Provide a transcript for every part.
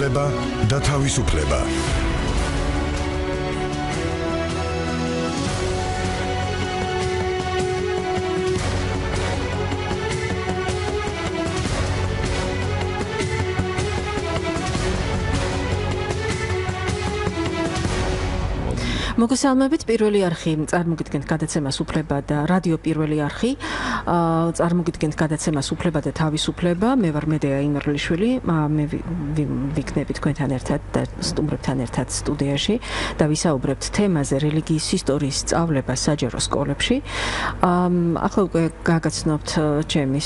უფლება და თავისუფლება. მოგესალმებით, პირველი არხი წარმოგიდგენთ გადაცემას უფლება და რადიო პირველი არხი წარმოგიდგენთ გადაცემას უფლება და თავისუფლება. მე ვარ მედეა იმერლიშვილი, მე ვიქნები თქვენთან ერთად და სტუმრებთან ერთად სტუდიაში და ვისაუბრებთ თემაზე რელიგიის ისტორიის სწავლება საჯარო სკოლებში. ახლა უკვე გაგაცნობთ ჩემი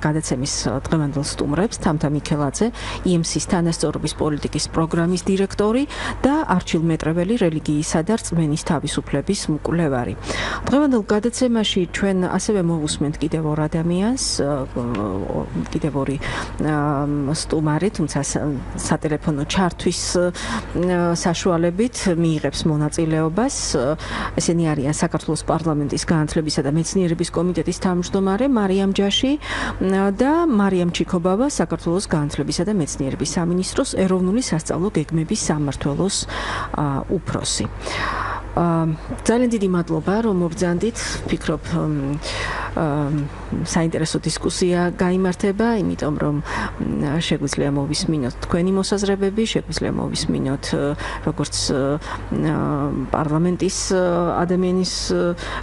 გადაცემის დღევანდელ სტუმრებს, თამთა მიქელაძე, EMC-ის თანასწორობის პოლიტიკის პროგრამის დირექტორი და არჩილ მეტრეველი რელიგიისა და რწმენის თავისუფლების მკვლევარი. დღევანდელ გადაცემაში ჩვენ ასევე მოვუსმენთ კიდევ ორ ადამიანს, კიდევ ორი სტუმარი, თუმცა სატელეფონო ჩართვის საშუალებით მიიღებს მონაწილეობას. ესენი არიან საქართველოს პარლამენტის განათლებისა და მეცნიერების კომიტეტის თავმჯდომარე მარიამ და მარიამ ჩიქობავა, საქართველოს განათლებისა და მეცნიერების სამინისტროს ეროვნული სასწავლო გეგმების სამმართველოს უფროსი. ძალიან დიდი მადლობა, რომ მობრძანდით. ვფიქრობ, საინტერესო დისკუსია გაიმართება, იმიტომ რომ შეგვიძლია მოვისმინოთ თქვენი მოსაზრებები, შეგვიძლია მოვისმინოთ როგორც პარლამენტის ადამიანის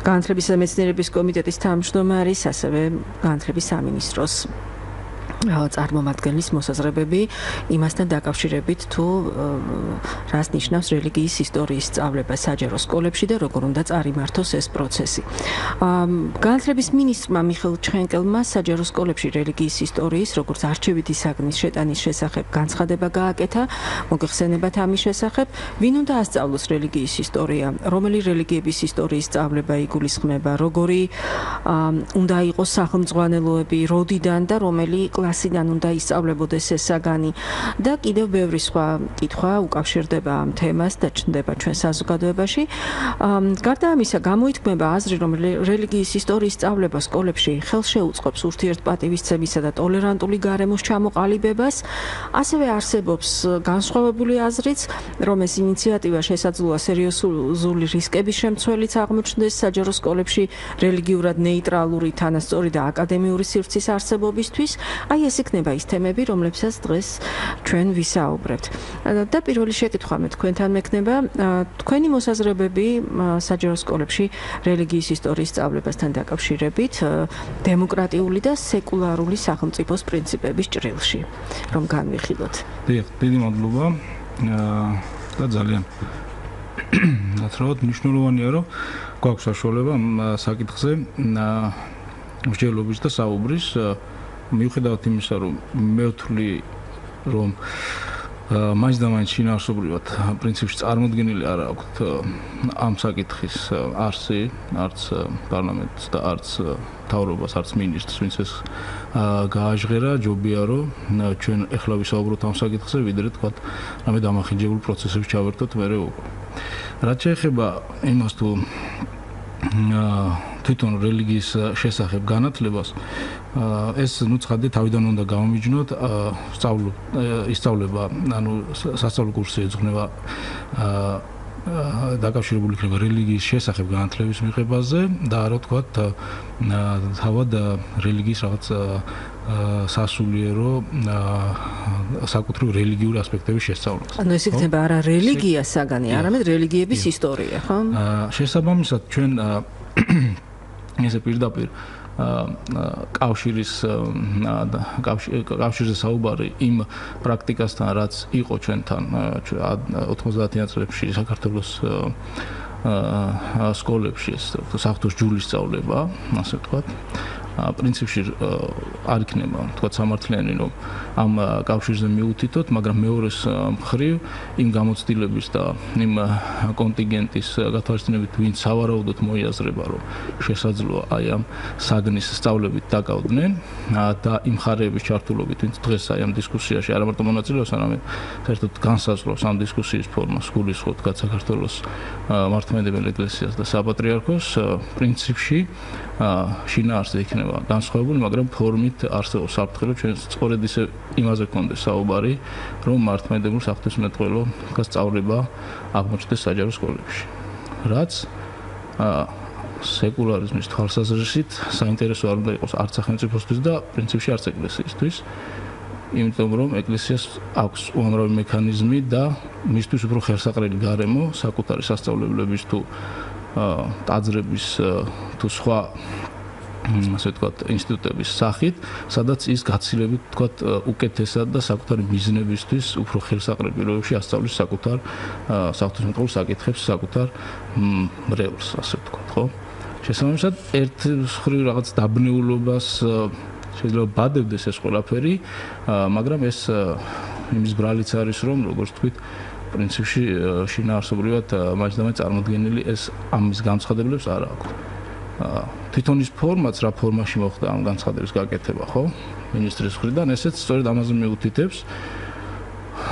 განათლებისა და მეცნიერების კომიტეტის თავმჯდომარის, ასევე განათლების სამინისტროს წარმომადგენლის მოსაზრებები იმასთან დაკავშირებით, თუ რას ნიშნავს რელიგიის ისტორიის სწავლება საჯარო სკოლებში და როგორ უნდა წარიმართოს ეს პროცესი. განათლების მინისტრმა მიხეილ ჩხენკელმა საჯარო სკოლებში რელიგიის ისტორიის, როგორც არჩევითი საგნის შეტანის შესახებ განცხადება გააკეთა. მოგეხსენებათ ამის შესახებ, ვინ უნდა ასწავლოს რელიგიის ისტორია, რომელი რელიგიების ისტორიის სწავლება იგულისხმება, როგორი უნდა იყოს სახელმძღვანელოები, როდიდან და რომელი კლასიდან უნდა ისწავლებოდეს ეს საგანი და კიდევ ბევრი სხვა კითხვა უკავშირდება ამ თემას და ჩნდება ჩვენ საზოგადოებაში. გარდა ამისა, გამოითქმება აზრი, რომ რელიგიის ისტორიის სწავლება სკოლებში ხელშეუწყობს ურთიერთპატივისცემისა და ტოლერანტული გარემოს ჩამოყალიბებას. ასევე არსებობს განსხვავებული აზრიც, რომ ეს ინიციატივა შესაძლოა სერიოზული რისკების შემცველიც აღმოჩნდეს საჯარო სკოლებში რელიგიურად ნეიტრალური, თანასწორი და აკადემიური სივრცის არსებობისთვის. აი ეს იქნება ის თემები, რომლებსაც დღეს ჩვენ ვისაუბრებთ. და პირველი შეკითხვა მე თქვენთან მექნება, თქვენი მოსაზრებები საჯარო სკოლებში რელიგიის ისტორიის სწავლებასთან დაკავშირებით დემოკრატიული და სეკულარული სახელმწიფოს პრინციპების ჭრილში, რომ განვიხილოთ. დიდი მადლობა და ძალიან ნაცნობად მნიშვნელოვანია, რომ გვაქვს საშუალება ამ საკითხზე მსჯელობის და საუბრის. მიუხედავად იმისა, რომ მე ვთვლი, რომ მაინც და მაინც შინაარსობრივად პრინციპში წარმოდგენილი არ აქვთ ამ საკითხის არსი, არც პარლამენტს და არც მთავრობას, არც მინისტრს, ვინც ეს გააჟღერა, ჯობია რომ ჩვენ ეხლა ვისაუბროთ ამ საკითხზე, ვიდრე თქვა რამე დამახინჯებულ პროცესებში ჩავერთოთ მერე უკვე. რაც შეეხება იმას, თუ თვითონ რელიგიის შესახებ განათლებას, ეს ცხადია თავიდან უნდა გამომიჯნოთ, ისწავლება, ანუ სასწავლო კურსი ეძღვნება დაკავშირებული იქნება რელიგიის შესახებ განათლების მიღებაზე და არა თქვათ თავად რელიგიის რაღაც სასულიერო საკუთრივ რელიგიური ასპექტების შესწავლას. ანუ ეს იქნება არა რელიგია საგანი, არამედ რელიგიების ისტორია, ხო? შესაბამისად, ჩვენ ესე პირდაპირ კავშირზე საუბარი იმ პრაქტიკასთან, რაც იყო ჩვენთან 90-იან წლებში საქართველოს სკოლებში, საღვთო ჯულის სწავლება, ასე ვთქვათ. პრინციპში არ იქნება თქვა სამართლიანი, რომ ამ კავშირზე მიუთითოთ, მაგრამ მეორეს მხრივ იმ გამოცდილების და იმ კონტინგენტის გათვალისწინებით, ვინც სავარაუდოდ მოიაზრება, რომ შესაძლოა აი ამ საგნის სწავლებით დაკავდნენ და იმ მხარეების ჩართულობით, ვინც დღეს აი ამ დისკუსიაში არა მარტო მონაწილეობს, არამედ საერთოდ განსაზღვრავს ამ დისკუსიის ფორმას, გულისხმობთ საქართველოს მართლმადიდებელ ეკლესიას და საპატრიარქოს, პრინციპში შინაარსზე იქნება განსხვავებული, მაგრამ ფორმით არსებობს საფრთხე, ჩვენ სწორედ ისე იმაზე გქონდეს საუბარი, რომ მართლმადიდებლურ საღვთისმეტყველო სწავლება აღმოჩნდეს საჯარო სკოლებში. რაც სეკულარიზმის თვალსაზრისით საინტერესო არ უნდა იყოს არც სახელმწიფოსთვის და პრინციპში არც ეკლესიისთვის, იმიტომ რომ ეკლესიას აქვს უამრავი მექანიზმი და მისთვის უფრო ხელსაყრელი გარემო საკუთარი სასწავლებლების თუ ტაძრების თუ სხვა ასე ვთქვათ ინსტიტუტების სახით, სადაც ის გაცილებით ვთქვათ უკეთესად და საკუთარი ბიზნესისთვის უფრო ხელსაყრელ პირობებში ასწავლის საკუთარ საღვთისმეტყველო საკითხებს, საკუთარ მრევლს, ასე ვთქვათ, ხო? შესაბამისად, ერთ მხრივ რაღაც დაბნეულობას შეიძლება ბადებდეს ეს ყველაფერი, მაგრამ ეს იმის ბრალიც არის, რომ როგორც თქვით, პრინციპში შინაარსობრივად მაინც წარმოდგენილი ეს ამის განცხადებლებს არ აქვს. თვითონ ის ფორმაც რა ფორმაში მოხდა ამ განცხადების გაკეთება, ხო? მინისტრის მხრიდან ესეც სწორედ ამაზე მიუთითებს.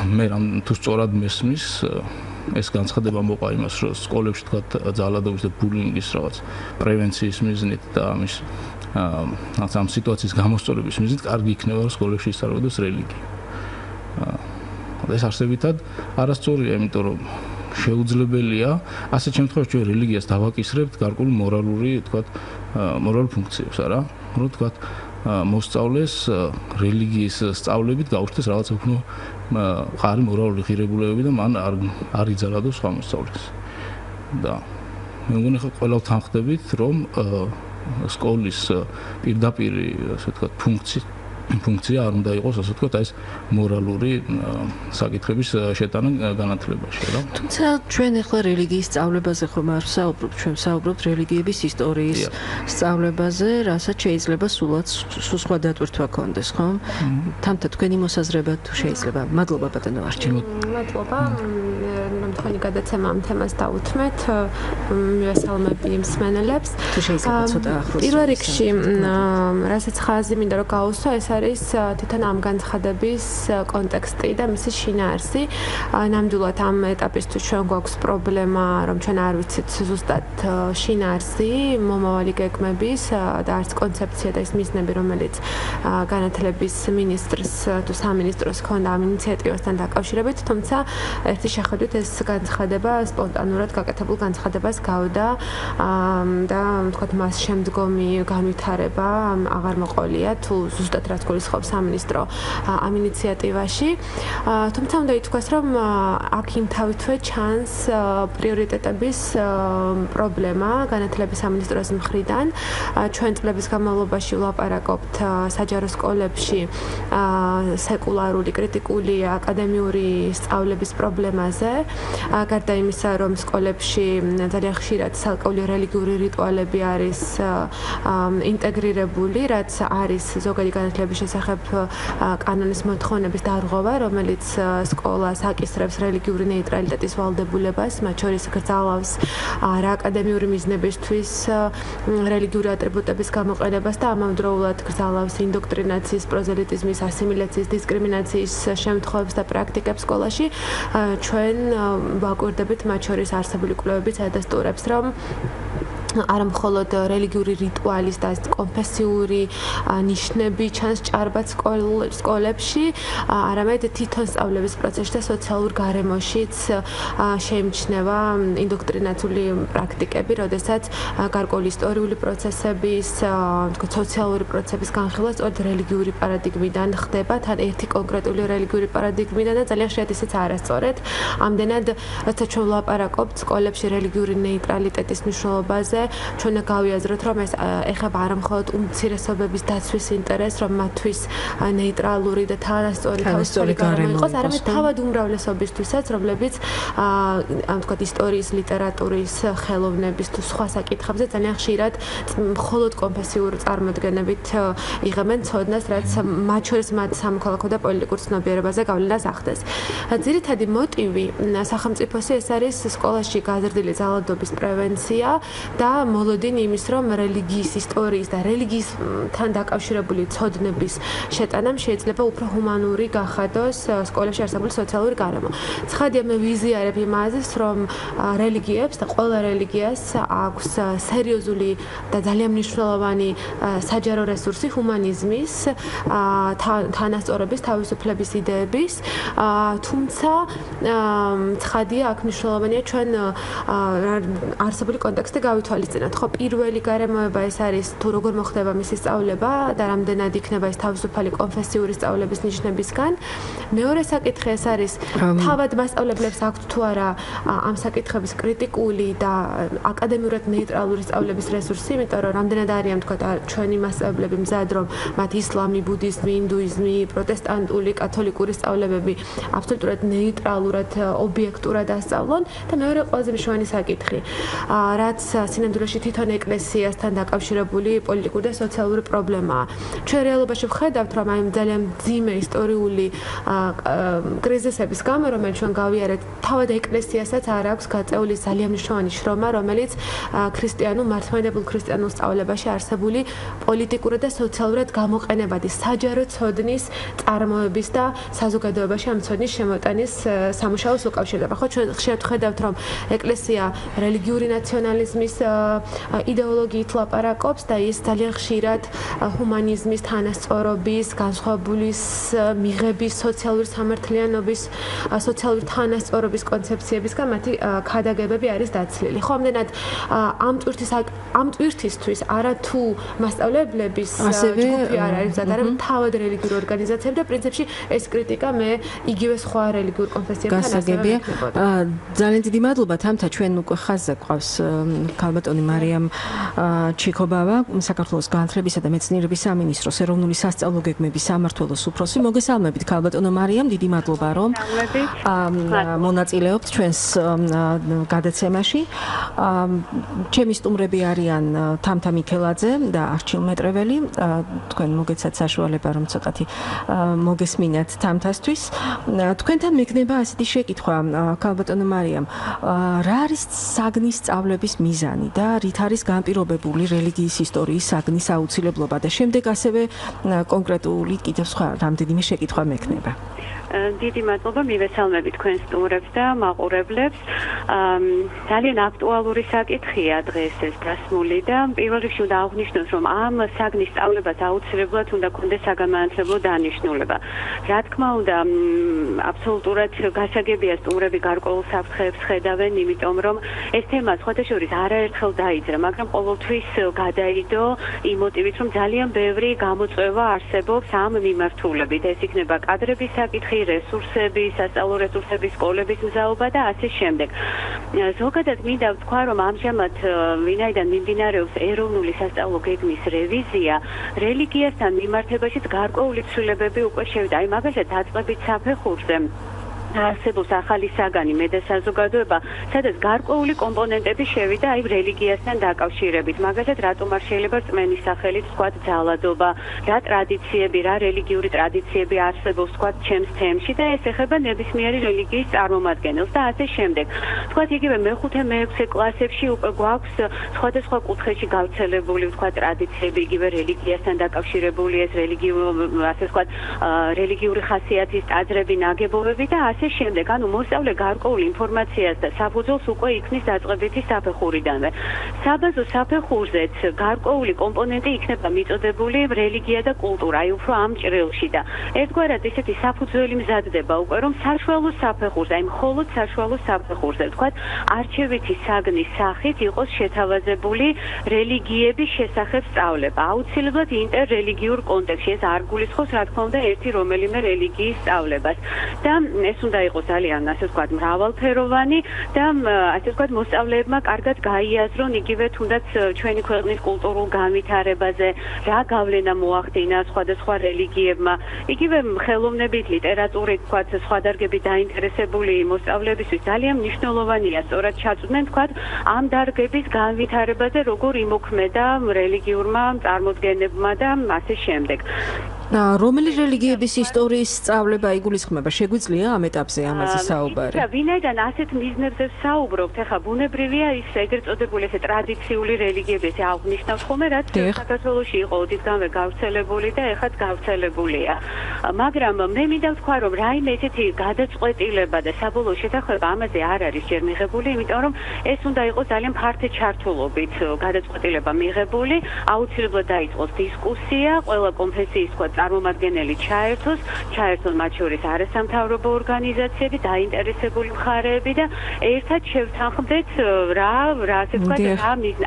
მე რამ თუ სწორად მესმის ეს განცხადება მოყვა იმას, რომ სკოლებში თქვა ძალადობის და ბულინგის რაღაც პრევენციის მიზნით და ამის ამ სიტუაციის გამოსწორების მიზნით კარგი იქნება, რომ სკოლებში ისწავლებოდეს რელიგია. ეს არსებითად არასწორია, იმიტომ რომ შეუძლებელია ასეთ შემთხვევაში ჩვენ რელიგიას დავაკისრებთ გარკვეული მორალური, თქვათ, მორალურ ფუნქციებს, არა? რომ თქვათ, მოსწავლეს რელიგიის სწავლებით გაუჩნდეს რაღაც უფრო მყარი მორალური ღირებულებები და მან არ იძალადოს სხვა მოსწავლეს. და მე მგონი ხო ყველა თანხდებით, რომ სკოლის პირდაპირი, ასე ვთქვათ, ფუნქცია არ უნდა იყოს, ასე ვთქვათ, ეს მორალური საკითხების შეტანა განათლებაში, რა. თუმცა ჩვენ ახლა რელიგიის სწავლებაზე ხომ არ ვსაუბრობთ, ჩვენ ვსაუბრობთ რელიგიების ისტორიის სწავლებაზე, რასაც შეიძლება სულაც სხვა დატვირთვა ქონდეს, ხომ? თამთა, თქვენი მოსაზრება თუ შეიძლება? მადლობა ბატონო არჩილ. მადლობა. თქვენი გადაცემა ამ თემას დაუთმეთ. მივესალმები მსმენელებს. თუ შეიძლება ცოტა ახლოს. პირველ რიგში, რასაც ხაზი მინდა რომ გაუსვა, ეს არის თვითონ ამ განცხადების კონტექსტი და მისი შინაარსი. ნამდვილად ამ ეტაპისთვის ჩვენ გვაქვს პრობლემა, რომ ჩვენ არ ვიცით ზუსტად შინაარსი, მომავალი გეგმების და არც კონცეფცია და ის მიზნები, რომელიც განათლების მინისტრს თუ სამინისტროს ჰქონდა ამ ინიციატივასთან დაკავშირებით, თუმცა ერთი შეხედვით ეს განცხადება სპონტანურად გაკეთებულ განცხადებას გავდა და თქვათ მას შემდგომი განვითარება აღარ მოყოლია თუ ზუსტად რაც გულისხმობს სამინისტრო ამ ინიციატივაში. თუმცა უნდა ითქვას, რომ აქ იმთავითვე ჩანს პრიორიტეტების პრობლემა განათლების სამინისტროს მხრიდან. ჩვენ წლების განმავლობაში ვლაპარაკობთ საჯარო სკოლებში სეკულარული, კრიტიკული, აკადემიური სწავლების პრობლემაზე. გარდა იმისა, რომ სკოლებში ძალიან ხშირად ცალკეული რელიგიური რიტუალები არის ინტეგრირებული, რაც არის ზოგადი განათლების შესახებ კანონის მოთხოვნების დარღვევა, რომელიც სკოლას აკისრებს რელიგიური ნეიტრალიტეტის ვალდებულებას, მათ შორის გრძალავს რა აკადემიური მიზნებისთვის რელიგიური ატრიბუტების გამოყენებას და ამავდროულად გრძალავს ინდოქტრინაციის, პროზელიტიზმის, ასიმილაციის, დისკრიმინაციის შემთხვევებს და პრაქტიკებს სკოლაში. ჩვენ ვაკვირდებით მათ შორის არსებული კვლევებიც ადასტურებს, რომ არა მხოლოდ რელიგიური რიტუალის და კონფესიური ნიშნები ჩანს ჭარბად სკოლებში, არამედ თვითონ სწავლების პროცესში და სოციალურ გარემოშიც შეიმჩნევა ინდოქტრინაციული პრაქტიკები, როდესაც გარკვეული ისტორიული პროცესების, სოციალური პროცესების განხილვა სწორედ რელიგიური პარადიგმიდან ხდება, თან ერთი კონკრეტული რელიგიური პარადიგმიდან და ძალიან ხშირად ისიც არასწორად. ამდენად, როცა ჩვენ ვლაპარაკობთ სკოლებში რელიგიური ნეიტრალიტეტის მნიშვნელობაზე, ჩვენ გავიაზროთ, რომ ეს ეხება არა მხოლოდ უმცირესობების დაცვის ინტერესს, რომ მათთვის ნეიტრალური და თანასწორი გარემო იყოს, არამედ თავად უმრავლესობისთვისაც, რომლებიც თქვათ ისტორიის, ლიტერატურის, ხელოვნების თუ სხვა საკითხებზე ძალიან ხშირად მხოლოდ კონფესიურ წარმოდგენებით იღებენ ცოდნას, რაც მათ შორის მათ სამოქალაქო და პოლიტიკურ ცნობიერებაზე გავლენას ახდენს. ძირითადი მოტივი სახელმწიფოსი ეს არის სკოლაში გაზრდილი ძალადობის პრევენცია და მოლოდინი იმის, რომ რელიგიის, ისტორიის და რელიგიისთან დაკავშირებული ცოდნების შეტანამ შეიძლება უფრო ჰუმანური გახადოს სკოლებში არსებული სოციალური გარემო. ცხადია, მე ვიზიარებ იმ აზრს, რომ რელიგიებს და ყველა რელიგიას აქვს სერიოზული და ძალიან მნიშვნელოვანი საჯარო რესურსი ჰუმანიზმის, თანასწორობის, თავისუფლების იდეების, თუმცა ცხადია, აქ მნიშვნელოვანია ჩვენ არსებული კონტექსტი გავითვალისწინოთ. ხო, პირველი გარემოება ეს არის თუ როგორ მოხდება მისი სწავლება და რამდენად იქნება ეს თავისუფალი კონფესიური სწავლების ნიშნებისგან. მეორე საკითხი ეს არის თავად მასწავლებლებს აქვთ თუ არა ამ საკითხების კრიტიკული და აკადემიურად ნეიტრალური სწავლების რესურსი, იმიტომ რომ რამდენად არიან თქვა ჩვენი მასწავლებლები მზად რომ მათ ისლამი, ბუდიზმი, ინდუიზმი, პროტესტანტული, კათოლიკური სწავლებები აბსოლუტურად ნეიტრალურად, ობიექტურად ასწავლონ და მეორე ყველაზე მნიშვნელოვანი საკითხი, რაც სინამდვილეში თვითონ ეკლესიასთან დაკავშირებული პოლიტიკური და სოციალური პრობლემაა. ჩვენ რეალობაში ვხედავთ, რომ აი ძალიან მძიმე ისტორიული კრიზისების გამო, რომელიც ჩვენ გავიარეთ, თავად ეკლესიასაც არ აქვს გაწეული ძალიან მნიშვნელოვანი შრომა, რომელიც ქრისტიანულ მართლმადიდებლურ ქრისტიანულ სწავლებაში არსებული პოლიტიკურად და სოციალურად გამოყენებადი საჯარო ცოდნის წარმოების და საზოგადოებაში ამ ცოდნის შემოტანის სამუშაოს უკავშირდება. ხო, ჩვენ ხშირად ვხედავთ, რომ ეკლესია რელიგიური ნაციონალიზმის იდეოლოგიით ლაპარაკობს და ის ძალიან ხშირად ჰუმანიზმის, თანასწორობის, განსხვავებულის მიღების, სოციალური სამართლიანობის, სოციალური თანასწორობის კონცეფციებისგან მათი ქადაგებები არის დაცლილი. ხო, ამდენად ამ ტვირთისთვის არათუ მასწავლებლების ჯგუფი არ არის მზად, არამედ თავად რელიგიური ორგანიზაციები და პრინციპში ეს კრიტიკა მე იგივე სხვა რელიგიურ კონფესიებთან ასევე ვეკნებოდი. ძალიან დიდი მადლობა თამთა, ჩვენ უკვე ხაზზე გვყავს ქალბატონი მარიამ ჩიქობავა, საქართველოს განათლებისა და მეცნიერების სამინისტროს ეროვნული სასწავლო გეგმების სამმართველოს უფროსი. მოგესალმებით ქალბატონო მარიამ, დიდი მადლობა რომ მონაწილეობთ ჩვენს გადაცემაში. ჩემი სტუმრები არიან თამთა მიქელაძე და არჩილ მეტრეველი. თქვენ მოგეცათ საშუალება რომ ცოტათი მოგესმინათ თამთასთვის. თქვენთან მექნება ასეთი შეკითხვა, ქალბატონო მარიამ, რა არის საგნის სწავლების მიზანი და რით არის განპირობებული რელიგიის ისტორიის საგნის აუცილებლობა და შემდეგ ასევე კონკრეტული კიდევ სხვა რამდენიმე შეკითხვა მექნება. დიდი მადლობა, მივესალმები თქვენ სტუმრებს და მაყურებლებს. ძალიან აქტუალური საკითხია დღეს ეს დასმული და პირველ რიგში უნდა აღვნიშნოს, რომ ამ საგნის სწავლებას აუცილებლად უნდა კონდეს საგანმანათლებლო დანიშნულება. რა თქმა უნდა, აბსოლუტურად გასაგებია სტუმრები გარკვეულ საფრთხეებს ხედავენ, იმიტომ რომ ეს თემა სხვათა შორის არაერთხელ დაიძრა, მაგრამ ყოველთვის გადაიდო იმ მოტივით, რომ ძალიან ბევრი გამოწვევა არსებობს ამ მიმართულებით. ეს იქნება კადრების საკითხი, რესურსები, სასწავლო რესურსების, სკოლების მზაობა და ასე შემდეგ. ზოგადად მინდა ვთქვა, რომ ამჟამად ვინაიდან მიმდინარეობს ეროვნული სასწავლო გეგმის რევიზია, რელიგიასთან მიმართებაშიც გარკვეული ცვლილებები უკვე შევიდა. აი მაგალითად დაწყებით საფეხურზე არსებობს ახალი საგანი მე და საზოგადოება, სადაც გარკვეული კომპონენტები შევიდა აი რელიგიასთან დაკავშირებით. მაგალითად, რატომ არ შეიძლება რწმენის სახელით ვთქვათ ძალადობა, რა ტრადიციები, რა რელიგიური ტრადიციები არსებობს ვთქვათ ჩემს თემში და ეს ეხება ნებისმიერი რელიგიის წარმომადგენელს და ასე შემდეგ. ვთქვათ, იგივე მე-5, მე-6 კლასებში უკვე გვაქვს სხვადასხვა კუთხეში გავრცელებული ვთქვათ ტრადიციები, იგივე რელიგიასთან დაკავშირებული ეს ასე ვთქვათ რელიგიური ხასიათის ტაძრები, ნაგებობები და ასე შემდეგ, ანუ მოსწავლე გარკვეულ ინფორმაციას და საფუძველს უკვე იქნის დაწყებითი საფეხურიდანვე. საბაზო საფეხურზეც გარკვეული კომპონენტი იქნება მიწოდებული რელიგია და კულტურა, აი უფრო ამ ჭრილში და ერთგვარად ისეთი საფუძველი მზადდება უკვე, რომ საშუალო საფეხურზე, აი მხოლოდ საშუალო საფეხურზე, ვთქვათ, არჩევითი საგნის სახით იყოს შეთავაზებული რელიგიების შესახებ სწავლება. აუცილებლად ინტერრელიგიურ კონტექსტში, ეს არ გულისხმობს, რა თქმა უნდა, ერთი რომელიმე რელიგიის სწავლებას. და ეს უნდა იყოს ძალიან, ასე ვთქვათ, მრავალფეროვანი და ასე ვთქვათ, მოსწავლეებმა კარგად გაიაზრონ იგივე თუნდაც ჩვენი ქვეყნის კულტურულ განვითარებაზე, რა გავლენა მოახდინა სხვადასხვა რელიგიებმა. იგივე ხელოვნებით, ლიტერატურით, ვთქვათ, სხვა დარგებით დაინტერესებული მოსწავლეებისთვის ძალიან მნიშვნელოვანია სწორად ჩაწვდნენ, ვთქვათ, ამ დარგების განვითარებაზე, როგორ იმოქმედა რელიგიურმა წარმოდგენებმა და ასე შემდეგ. რომელი რელიგიების ისტორიის სწავლება იგულისხმება? შეგვიძლია ამ ეტაპზე ამაზე საუბარი? ვინაიდან ასეთ მიზნებზე საუბრობთ, ახლა ბუნებრივია ის ეგრეთ წოდებული ესე ტრადიციული რელიგიები ესე აღნიშნავს ხოლმე, რაც საქართველოში იყო ოდითგანვე გავრცელებული და ეხლაც გავრცელებულია. მაგრამ მე მინდა ვთქვა, რომ რაიმე ესეთი გადაწყვეტილება და საბოლოო შეთანხმება ამაზე არ არის ჯერ მიღებული, იმიტომ რომ ეს უნდა იყოს ძალიან ფართე ჩართულობით გადაწყვეტილება მიღებული, აუცილებლად დაიწყოს დისკუსია, ყველა კონფესიის თქვა წარმომადგენელი ჩაერთონ მათ შორის არასამთავრობო ორგანიზაციები, დაინტერესებული მხარეები და ერთად შევთანხმდეთ ასე ვთქვათ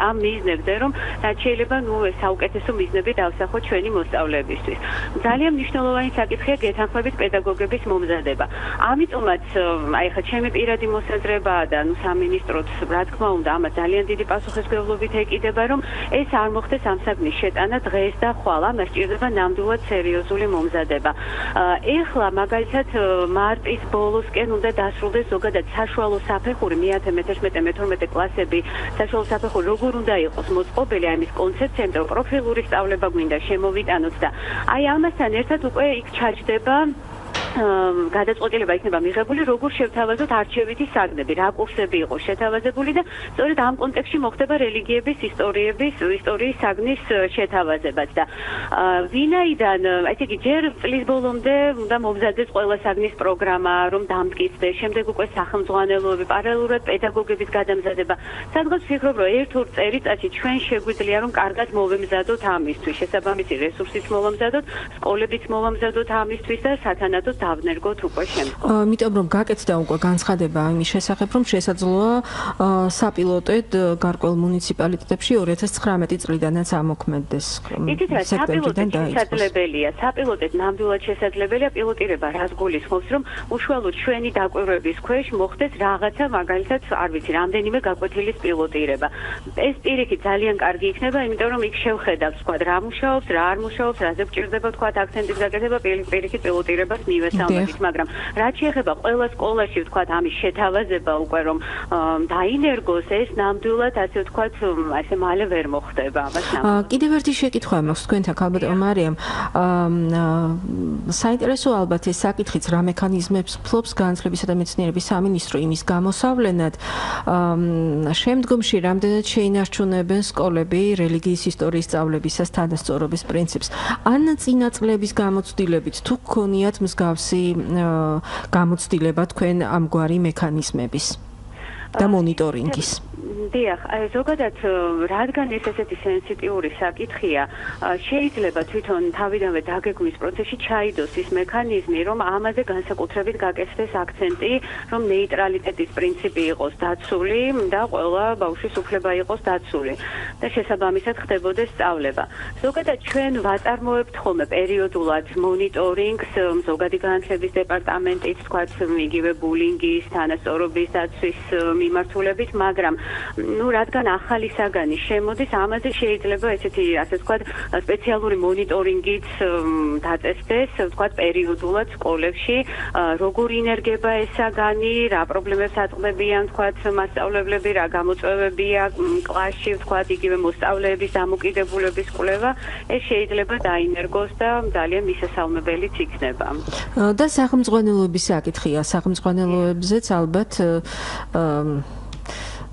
ამ მიზნებზე, რომ რაც შეიძლება საუკეთესო მიზნები დავსახოთ ჩვენი მოსწავლეებისთვის. ძალიან მნიშვნელოვანი საკითხია გეთანხმებით პედაგოგების მომზადება. ამიტომაც აი ხა ჩემი პირადი მოსაზრებაა და სამინისტროც რა თქმა უნდა ამას ძალიან დიდი პასუხისმგებლობით ეკიდება, რომ ეს არ მოხდეს ამ საგნის შეტანა დღეს და ხვალ. ამას სჭირდება ნამდვილად სერიოზული მომზადება. ეხლა მაგალითად მარტის ბოლოსკენ უნდა დასრულდეს ზოგადად საშუალო საფეხური მე-10, მე-11, მე-12 კლასები საშუალო საფეხური როგორ უნდა იყოს მოწყობილი ამის კონცეფციამ, რომ პროფილური სწავლება გვინდა შემოვიტანოთ და აი ამასთან ერთად უკვე იქ ჩაჯდება გადაწყვეტილება იქნება მიღებული, როგორ შევთავაზოთ არჩევითი საგნები, რა კურსები იყოს შეთავაზებული და სწორედ ამ კონტექსტში მოხდება რელიგიების ისტორიის საგნის შეთავაზებაც და ვინაიდან ესე იგი ჯერ წლის ბოლომდე უნდა მომზადდეს ყველა საგნის პროგრამა, რომ დამტკიცდეს, შემდეგ უკვე სახელმძღვანელოები, პარალელურად პედაგოგების გადამზადება. სადღაც ვფიქრობ, რომ ერთ-ორ წელიწადში ჩვენ შეგვიძლია რომ კარგად მოვემზადოთ ამისთვის, შესაბამისი რესურსით მოვამზადოთ, სკოლებიც მოვამზადოთ ამისთვის და სათანადოდ დავნერგოთ უკვე შემდგომ. იმიტომ რომ გაკეთდა უკვე განცხადება იმის შესახებ, რომ შესაძლოა საპილოტედ გარკვეულ მუნიციპალიტეტებში 2019 წლიდანაც ამოქმედდეს. იცით რა, საპილოტედ შესაძლებელია, საპილოტედ ნამდვილად შესაძლებელია პილოტირება, რაც გულისხმობს, რომ უშუალოდ ჩვენი დაკვირვების ქვეშ მოხდეს რაღაცა, მაგალითად, არ ვიცი, რამდენიმე გაკვეთილის პილოტირება. ეს პირიქით ძალიან კარგი იქნება, იმიტომ რომ იქ შევხედავს, თქვა, რა მუშაობს, რა არ მუშაობს, რაზე გვჭირდება, თქვა, აქცენტის გაკეთება, პირიქით პილოტირებას მივესალმებით, მაგრამ რაც შეეხება ყველა სკოლაში, თქვა, ამის შეთავაზება უკვე რომ დაინერგოს, ეს ნამდვილად, ასე ვთქვათ, ასე მალე ვერ მოხდება. კიდევ ერთი შეკითხვა მაქვს თქვენთან, ალბათ მარიამ. საინტერესო ალბათ ეს საკითხიც, რა მექანიზმებს ფლობს განათლებისა და მეცნიერების სამინისტრო იმის გამოსავლენად, შემდგომში რამდენად შეინარჩუნებენ სკოლები რელიგიის ისტორიის სწავლებისას თანასწორობის პრინციპს. ან წინა წლების გამოცდილებით თუ გქონიათ მსგავსი გამოცდილება თქვენ ამგვარი მექანიზმების და მონიტორინგის? დიახ, ზოგადად რადგან ეს ესეთი სენსიტიური საკითხია, შეიძლება თვითონ თავიდანვე დაგეგმვის პროცესში ჩაიდოს ის მექანიზმი, რომ ამაზე განსაკუთრებით გაკეთდეს აქცენტი, რომ ნეიტრალიტეტის პრინციპი იყოს დაცული და ყველა ბავშვის უფლება იყოს დაცული და შესაბამისად ხდებოდეს სწავლება. ზოგადად ჩვენ ვაწარმოებთ ხოლმე პერიოდულად მონიტორინგს, ზოგადი განათლების დეპარტამენტით, თქვათ, იგივე ბულინგის, თანასწორობის დაცვის მიმართულებით, მაგრამ რადგან ახალი საგანი შემოდის, ამაზე შეიძლება ესეთი, ასე ვთქვათ, სპეციალური მონიტორინგიც დაწესდეს, ვთქვათ, პერიოდულად სკოლებში, როგორ ინერგება ეს საგანი, რა პრობლემებს აწყდებიან, ვთქვათ, მასწავლებლები, რა გამოწვევებია კლასში, ვთქვათ, იგივე მოსწავლეების დამოკიდებულების კვლევა, ეს შეიძლება დაინერგოს და ძალიან მისასალმებელიც იქნება. და სახელმძღვანელოების საკითხია, სახელმძღვანელოებზეც ალბათ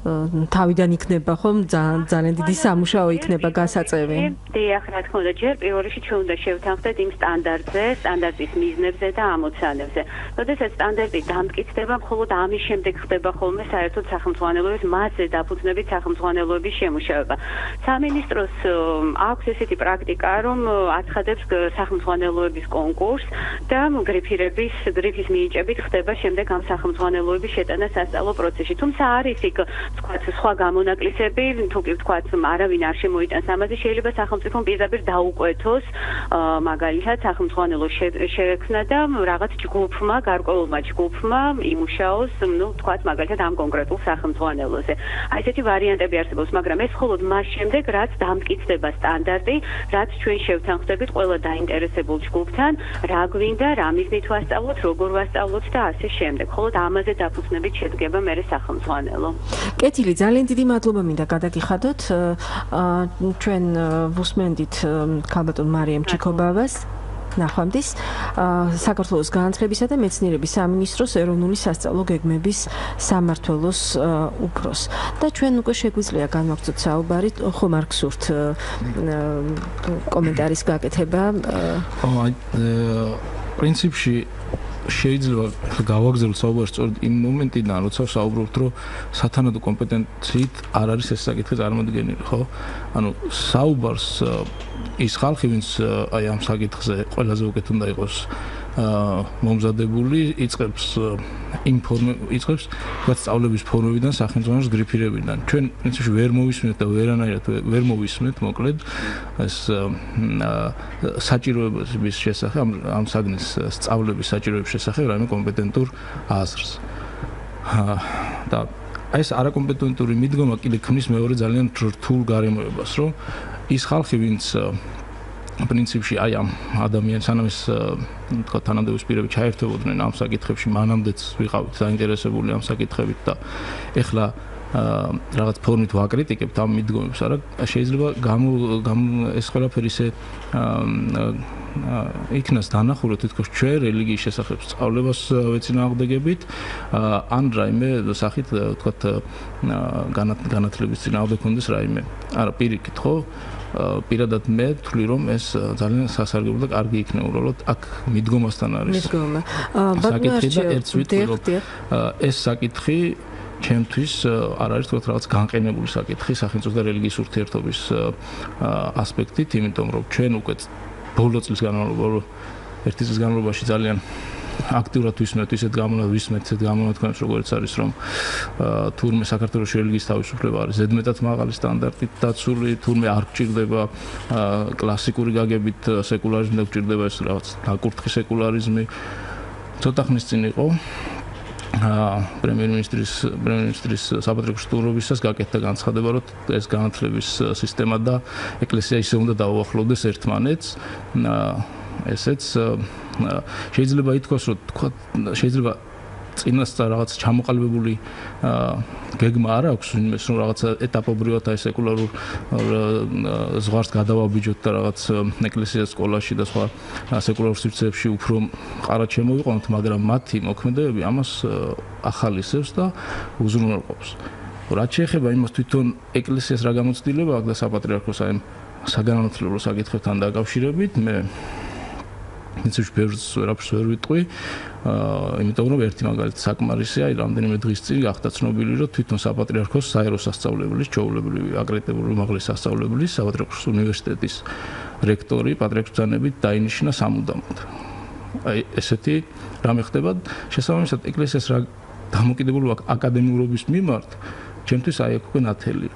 თავიდან იქნება ხომ ძალიან დიდი სამუშაო იქნება გასაწევი. დიახ, რა თქმა უნდა, ჯერ პირველ რიგში ჩვენ უნდა შევთანხმდეთ იმ სტანდარტზე, სტანდარტის მიზნებზე და ამოცანებზე. როდესაც სტანდარტი დამტკიცდება, მხოლოდ ამის შემდეგ ხდება ხოლმე საერთოდ სახელმძღვანელოების მასზე დაფუძნებით სახელმძღვანელოების შემუშავება. სამინისტროს აქვს ესეთი პრაქტიკა, რომ აცხადებს სახელმძღვანელოების კონკურსს და გრიფის მინიჭებით ხდება შემდეგ ამ სახელმძღვანელოების შეტანა სასწავლო პროცესში. თუმცა არის იქ თქვათ, სხვა გამონაკლისები, თუ კი ვთქვათ, არავინ არ შემოიტანს ამაზე, შეიძლება სახელმწიფომ პირდაპირ დაუკვეთოს, მაგალითად, სახელმძღვანელო შეექმნა და რაღაც ჯგუფმა, გარკვეულმა ჯგუფმა იმუშაოს, ვთქვათ, მაგალითად, ამ კონკრეტულ სახელმძღვანელოზე. აი ესეთი ვარიანტები არსებობს, მაგრამ ეს მხოლოდ მას შემდეგ, რაც დამტკიცდება სტანდარტი, რაც ჩვენ შევთანხმდებით ყველა დაინტერესებულ ჯგუფთან, რა გვინდა, რა მიზნით ვასწავლოთ, როგორ ვასწავლოთ და ასე შემდეგ. მხოლოდ ამაზე დაფუძნებით შედგება მერე სახელმძღვანელო. კეთილი, ძალიან დიდი მადლობა მინდა გადაგიხადოთ. ჩვენ ვუსმენდით ქალბატონ მარიამ ჩიქობავას, ნახვამდის საქართველოს განათლებისა და მეცნიერების სამინისტროს ეროვნული სასწავლო გეგმების სამმართველოს უფროს. და ჩვენ უკვე შეგვიძლია განვაგრძოთ საუბარი, ხომ არ გსურთ კომენტარის გაკეთება? პრინციპში შეიძლება გავაგზავნოთ საუბარს სწორედ იმ მომენტიდან, როცა საუბრობთ, რომ სათანადო კომპეტენციით არ არის ეს საკითხი წარმოდგენილი, ხო? ანუ საუბარს ის ხალხი, ვინც აი ამ საკითხზე ყველაზე უკეთ უნდა იყოს მომზადებული, იწყებს სწავლების ფორმებიდან, სახელმწიფოს გრიფირებიდან. ჩვენ პრინციპში ვერ მოვისმენთ და ვერანაირად ვერ მოვისმენთ, მოკლედ ეს საჭიროების შესახებ, ამ საგნის სწავლების საჭიროების შესახებ რაიმე კომპეტენტურ აზრს. და ეს არაკომპეტენტური მიდგომა კიდე ქმნის მეორე ძალიან რთულ გარემოებას, რომ ის ხალხი, ვინც პრინციპში აი ამ ადამიანს სანამ ეს თქვა თანამდებობის პირები ჩაერთვებოდნენ ამ საკითხებში, მანამდეც ვიყავით დაინტერესებული ამ საკითხებით და ეხლა რაღაც ფორმით ვაკრიტიკებთ ამ მიდგომებს, არა შეიძლება ეს ყველაფერი ისე იქნას დანახულოთ თითქოს ჩვენ რელიგიის შესახებ სწავლებას ვეცინააღმდეგებით, ან რაიმე სახით თქვა განათლების წინააღმდეგ ქონდეს რაიმე. არა, პირიქით, ხო? პირადად მე ვთვლი, რომ ეს ძალიან სასარგებლო და კარგი იქნება უბრალოდ აქ მიდგომასთან არის. მიდგომა. საკითხი და ერთს ვიტყვი, რომ ეს საკითხი ჩემთვის არ არის თქვა რაღაც განყენებული საკითხი სახელმწიფოს და რელიგიის ურთიერთობის ასპექტით, იმიტომ რომ ჩვენ უკვე ბოლო წლის განმავლობაში, ერთი წლის განმავლობაში ძალიან აქტიურად ვისმენთ ისეთ გამონათქვამებს, როგორც არის, რომ თურმე საქართველოს რელიგიის თავისუფლება არის ზედმეტად მაღალი სტანდარტით დაცული, თურმე არ გჭირდება კლასიკური გაგებით სეკულარიზმი და გჭირდება ეს რაღაც დაკურთხი სეკულარიზმი. ცოტა ხნის წინ იყო პრემიერ-მინისტრის საპატრიარქო სტუმრობისას გაკეთდა განცხადება, რომ ეს განათლების სისტემა და ეკლესია ისე უნდა დაუახლოვდეს ერთმანეთს. ესეც შეიძლება ითქვას, რომ შეიძლება წინასწარ რაღაც ჩამოყალიბებული გეგმა არ აქვს, იმეს რომ რაღაც ეტაპობრივად აი სეკულარულ ზღვარს გადავაბიჯოთ და რაღაც ეკლესიას სკოლაში და სხვა სეკულარულ სივრცეებში უფრო მყარად შემოვიყვანოთ, მაგრამ მათი მოქმედებები ამას ახალისებს და უზრუნველყოფს. რაც შეეხება იმას თვითონ ეკლესიას რა გამოცდილება აქვს და საპატრიარქოს აი საგანმანათლებლო საკითხებთან დაკავშირებით, მე ისევ ვერაფერს ვერ ვიტყვი, იმიტომ რომ ერთი მაგალითი საკმარისია, აი რამდენიმე დღის წინ გახდა ცნობილი, რომ თვითონ საპატრიარქოს საერო სასწავლებლის, ჩვეულებრივი აკრედიტებული უმაღლესი სასწავლებლის, საპატრიარქოს უნივერსიტეტის რექტორი პატრიარქის ბრძანებით დაინიშნა სამუდამოდ. აი ესეთი რამე ხდება, შესაბამისად ეკლესიას რა დამოკიდებული აქვს აკადემიურობის მიმართ, ჩემთვის აი აქ უკვე ნათელი.